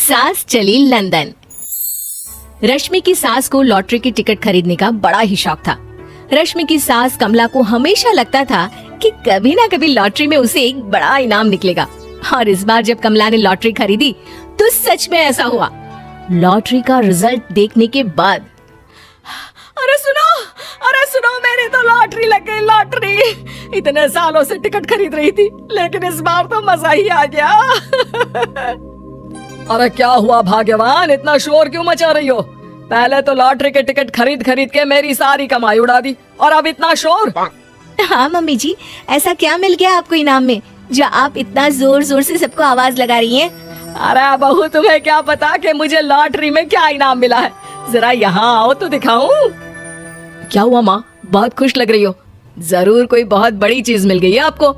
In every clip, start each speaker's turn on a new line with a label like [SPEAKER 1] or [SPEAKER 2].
[SPEAKER 1] सास चली लंदन। रश्मि की सास को लॉटरी की टिकट खरीदने का बड़ा ही शौक था। रश्मि की सास कमला को हमेशा लगता था कि कभी ना कभी लॉटरी में उसे एक बड़ा इनाम निकलेगा, और इस बार जब कमला ने लॉटरी खरीदी तो सच में ऐसा हुआ। लॉटरी का रिजल्ट देखने के बाद अरे सुनो मेरी तो लॉटरी लग गई, लॉटरी। इतने सालों से टिकट खरीद रही थी, लेकिन इस बार तो मजा ही आ गया।
[SPEAKER 2] अरे क्या हुआ भाग्यवान, इतना शोर क्यों मचा रही हो? पहले तो लॉटरी के टिकट खरीद खरीद के मेरी सारी कमाई उड़ा दी, और अब इतना शोर।
[SPEAKER 1] हाँ मम्मी जी, ऐसा क्या मिल गया आपको इनाम में जो आप इतना जोर जोर से सबको आवाज लगा रही हैं?
[SPEAKER 2] अरे बहू, तुम्हें क्या पता कि मुझे लॉटरी में क्या इनाम मिला है? जरा यहाँ आओ तो दिखाऊं। क्या हुआ माँ, बहुत खुश लग रही हो? जरूर कोई बहुत बड़ी चीज मिल गई है आपको।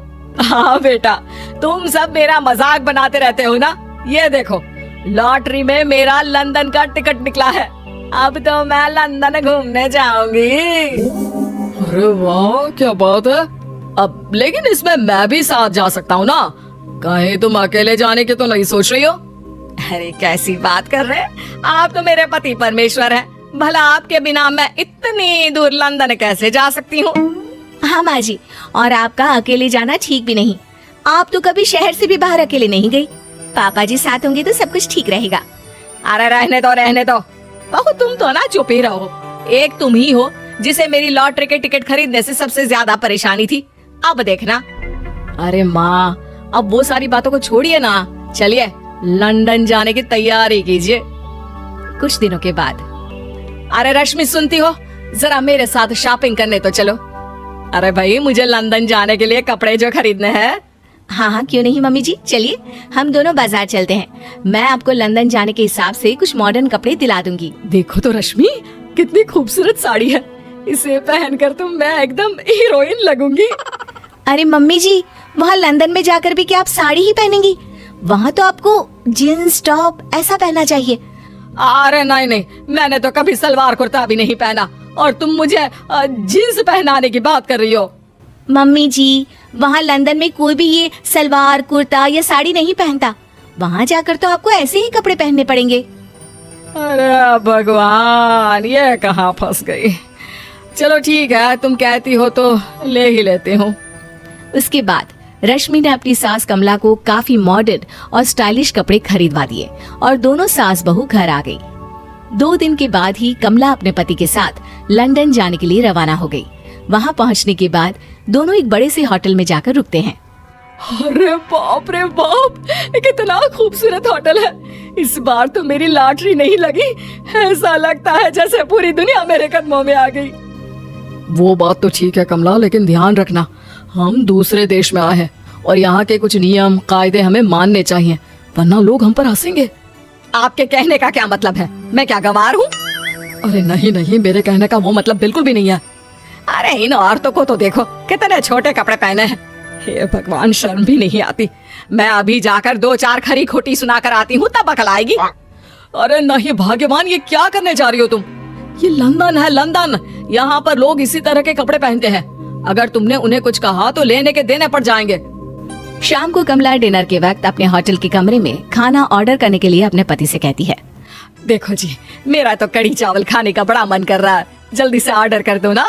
[SPEAKER 2] हाँ बेटा, तुम सब मेरा मजाक बनाते रहते हो ना। ये देखो, लॉटरी में मेरा लंदन का टिकट निकला है। अब तो मैं लंदन घूमने जाऊंगी। अरे वाह, क्या बात है। अब लेकिन इसमें मैं भी साथ जा सकता हूँ ना? कहीं तुम अकेले जाने की तो नहीं सोच रही हो? अरे कैसी बात कर रहे हैं, आप तो मेरे पति परमेश्वर हैं। भला आपके बिना मैं इतनी दूर लंदन कैसे जा सकती हूँ?
[SPEAKER 1] हाँ माँ जी, और आपका अकेले जाना ठीक भी नहीं। आप तो कभी शहर से भी बाहर अकेले नहीं गई। पापा जी साथ होंगे तो सब कुछ ठीक रहेगा।
[SPEAKER 2] अरे रहने दो बहू, तुम तो ना चुप ही रहो। एक तुम ही हो जिसे मेरी लॉटरी के टिकट खरीदने से सबसे ज्यादा परेशानी थी। अब देखना। अरे माँ, अब वो सारी बातों को छोड़िए ना, चलिए लंदन जाने की तैयारी कीजिए। कुछ दिनों के बाद, अरे रश्मि सुनती हो, जरा मेरे साथ शॉपिंग करने तो चलो। अरे भाई, मुझे लंदन जाने के लिए कपड़े जो खरीदने हैं।
[SPEAKER 1] हाँ हाँ, क्यों नहीं मम्मी जी, चलिए हम दोनों बाजार चलते हैं। मैं आपको लंदन जाने के हिसाब से कुछ मॉडर्न कपड़े दिला दूंगी।
[SPEAKER 2] देखो तो रश्मि, कितनी खूबसूरत साड़ी है। इसे पहनकर तो मैं एकदम हीरोइन लगूंगी।
[SPEAKER 1] अरे मम्मी जी, वहाँ लंदन में जाकर भी क्या आप साड़ी ही पहनेंगी? वहाँ तो आपको जीन्स टॉप ऐसा पहनना चाहिए।
[SPEAKER 2] अरे नहीं, मैंने तो कभी सलवार कुर्ता भी नहीं पहना, और तुम मुझे जीन्स पहनाने की बात कर रही हो।
[SPEAKER 1] मम्मी जी, वहाँ लंदन में कोई भी ये सलवार कुर्ता या साड़ी नहीं पहनता। वहाँ जाकर तो आपको ऐसे ही कपड़े पहनने पड़ेंगे।
[SPEAKER 2] अरे भगवान, ये कहाँ फंस गई। चलो ठीक है, तुम कहती हो तो ले ही लेती हूँ।
[SPEAKER 1] उसके बाद रश्मि ने अपनी सास कमला को काफी मॉडर्न और स्टाइलिश कपड़े खरीदवा दिए, और दोनों सास बहू घर आ गई। 2 दिन के बाद ही कमला अपने पति के साथ लंदन जाने के लिए रवाना हो गई। वहाँ पहुँचने के बाद दोनों एक बड़े से होटल में जाकर रुकते हैं।
[SPEAKER 2] अरे बाप रे बाप, कितना खूबसूरत होटल है। इस बार तो मेरी लॉटरी नहीं लगी। ऐसा लगता है जैसे पूरी दुनिया मेरे कदमों में आ गई। वो बात तो ठीक है कमला, लेकिन ध्यान रखना, हम दूसरे देश में आए हैं और यहाँ के कुछ नियम कायदे हमें मानने चाहिए, वरना लोग हम पर हंसेंगे। आपके कहने का क्या मतलब है? मैं क्या गवार हूँ? अरे नहीं, मेरे कहने का वो मतलब बिल्कुल भी नहीं है। अरे इन औरतों को तो देखो, कितने छोटे कपड़े पहने हैं। हे भगवान, शर्म भी नहीं आती। मैं अभी जाकर 2-4 खरी खोटी सुनाकर आती हूँ, तब अकल आएगी। अरे नहीं भाग्यवान, ये क्या करने जा रही हो तुम? ये लंदन है, लंदन। यहाँ पर लोग इसी तरह के कपड़े पहनते हैं। अगर तुमने उन्हें कुछ कहा तो लेने के देने पड़ जाएंगे।
[SPEAKER 1] शाम को कमला डिनर के वक्त अपने होटल के कमरे में खाना ऑर्डर करने के लिए अपने पति से कहती है,
[SPEAKER 2] देखो जी, मेरा तो कड़ी चावल खाने का बड़ा मन कर रहा है, जल्दी से ऑर्डर कर दो ना।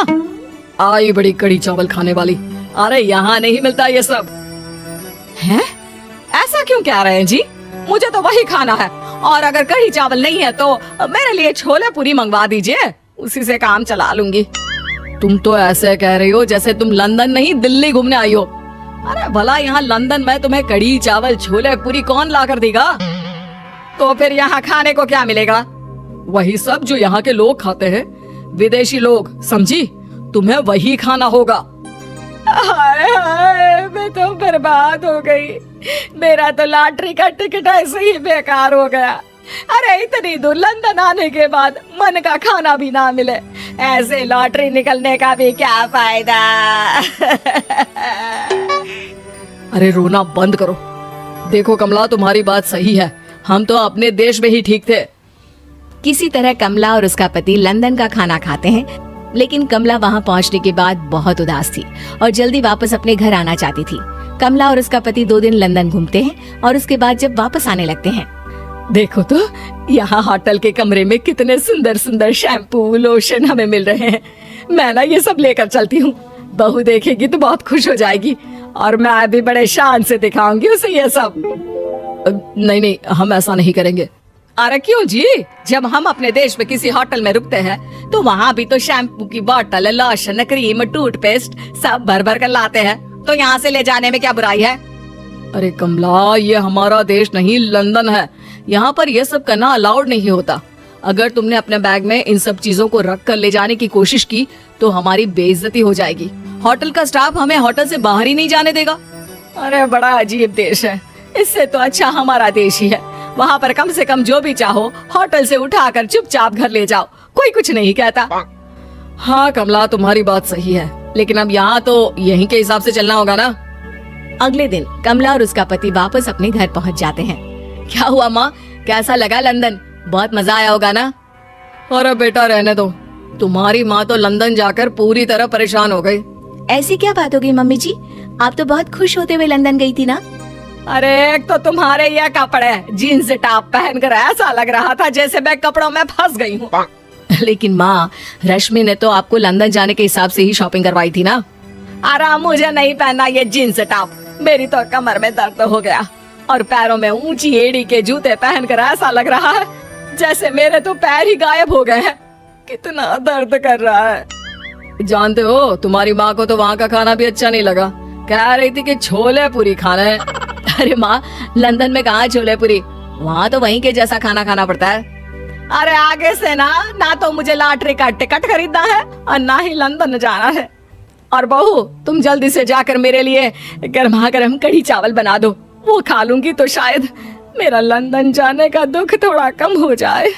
[SPEAKER 2] आई बड़ी कड़ी चावल खाने वाली। अरे यहाँ नहीं मिलता ये सब। हैं? ऐसा क्यों कह रहे हैं जी? मुझे तो वही खाना है, और अगर कड़ी चावल नहीं है तो मेरे लिए छोले पूरी मंगवा दीजिए, उसी से काम चला लूंगी। तुम तो ऐसे कह रही हो जैसे तुम लंदन नहीं दिल्ली घूमने आई हो। अरे भला यहाँ लंदन में तुम्हें कड़ी चावल छोले पूरी कौन ला कर देगा? तो फिर यहाँ खाने को क्या मिलेगा? वही सब जो यहाँ के लोग खाते हैं, विदेशी लोग, समझी? तुम्हें वही खाना होगा। हाय हाय, मैं तो बर्बाद हो गई। मेरा तो लॉटरी का टिकट ऐसे ही बेकार हो गया। अरे इतनी दूर लंदन आने के बाद मन का खाना भी ना मिले, ऐसे लॉटरी निकलने का भी क्या फायदा। अरे रोना बंद करो। देखो कमला, तुम्हारी बात सही है, हम तो अपने देश में ही ठीक थे।
[SPEAKER 1] किसी तरह कमला और उसका पति लंदन का खाना खाते हैं, लेकिन कमला वहाँ पहुँचने के बाद बहुत उदास थी और जल्दी वापस अपने घर आना चाहती थी। कमला और उसका पति 2 दिन लंदन घूमते हैं और उसके बाद जब वापस आने लगते हैं
[SPEAKER 2] देखो तो यहाँ होटल के कमरे में कितने सुंदर सुंदर शैम्पू लोशन हमें मिल रहे हैं। मैं ना ये सब लेकर चलती हूँ, बहू देखेगी तो बहुत खुश हो जाएगी और मैं भी बड़े शान से दिखाऊंगी उसे ये सब। नहीं नहीं, हम ऐसा नहीं करेंगे। अरे क्यों जी, जब हम अपने देश में किसी होटल में रुकते हैं तो वहाँ भी तो शैम्पू की बोतल, लोशन, क्रीम, टूथपेस्ट सब भर भर कर लाते हैं, तो यहाँ से ले जाने में क्या बुराई है? अरे कमला, ये हमारा देश नहीं लंदन है, यहाँ पर ये सब करना अलाउड नहीं होता। अगर तुमने अपने बैग में इन सब चीजों को रख कर ले जाने की कोशिश की तो हमारी बेइज्जती हो जाएगी। होटल का स्टाफ हमें होटल से बाहर ही नहीं जाने देगा। अरे बड़ा अजीब देश है, इससे तो अच्छा हमारा देश ही है। वहाँ पर कम से कम जो भी चाहो होटल से उठाकर चुपचाप घर ले जाओ, कोई कुछ नहीं कहता। हाँ कमला, तुम्हारी बात सही है, लेकिन अब यहाँ तो यहीं के हिसाब से चलना होगा ना।
[SPEAKER 1] अगले दिन कमला और उसका पति वापस अपने घर पहुंच जाते हैं। क्या हुआ माँ, कैसा लगा लंदन? बहुत मजा आया होगा ना?
[SPEAKER 2] अरे बेटा रहने दो, तुम्हारी माँ तो लंदन जाकर पूरी तरह परेशान हो गई।
[SPEAKER 1] ऐसी क्या बात हो गई मम्मी जी, आप तो बहुत खुश होते हुए लंदन गई थी ना?
[SPEAKER 2] अरे एक तो तुम्हारे ये कपड़े जीन्स टॉप पहनकर ऐसा लग रहा था जैसे मैं कपड़ों में फंस गई हूँ।
[SPEAKER 1] लेकिन माँ, रश्मि ने तो आपको लंदन जाने के हिसाब से ही शॉपिंग करवाई थी ना?
[SPEAKER 2] अरे मुझे नहीं पहनना ये जीन्स टॉप, मेरी तो कमर में दर्द हो गया और पैरों में ऊंची एड़ी के जूते पहनकर ऐसा लग रहा है जैसे मेरे तो पैर ही गायब हो गए हैं। कितना दर्द कर रहा है। जानते हो, तुम्हारी माँ को तो वहाँ का खाना भी अच्छा नहीं लगा, कह रही थी कि छोले पूरी खाना है।
[SPEAKER 1] अरे माँ, लंदन में कहाँ छोले पूरी, वहाँ तो वहीं के जैसा खाना खाना पड़ता है।
[SPEAKER 2] अरे आगे से ना तो मुझे लॉटरी का टिकट खरीदना है और ना ही लंदन जाना है। और बहू, तुम जल्दी से जाकर मेरे लिए गर्मा गर्म कढ़ी चावल बना दो, वो खा लूंगी तो शायद मेरा लंदन जाने का दुख थोड़ा कम हो जाए।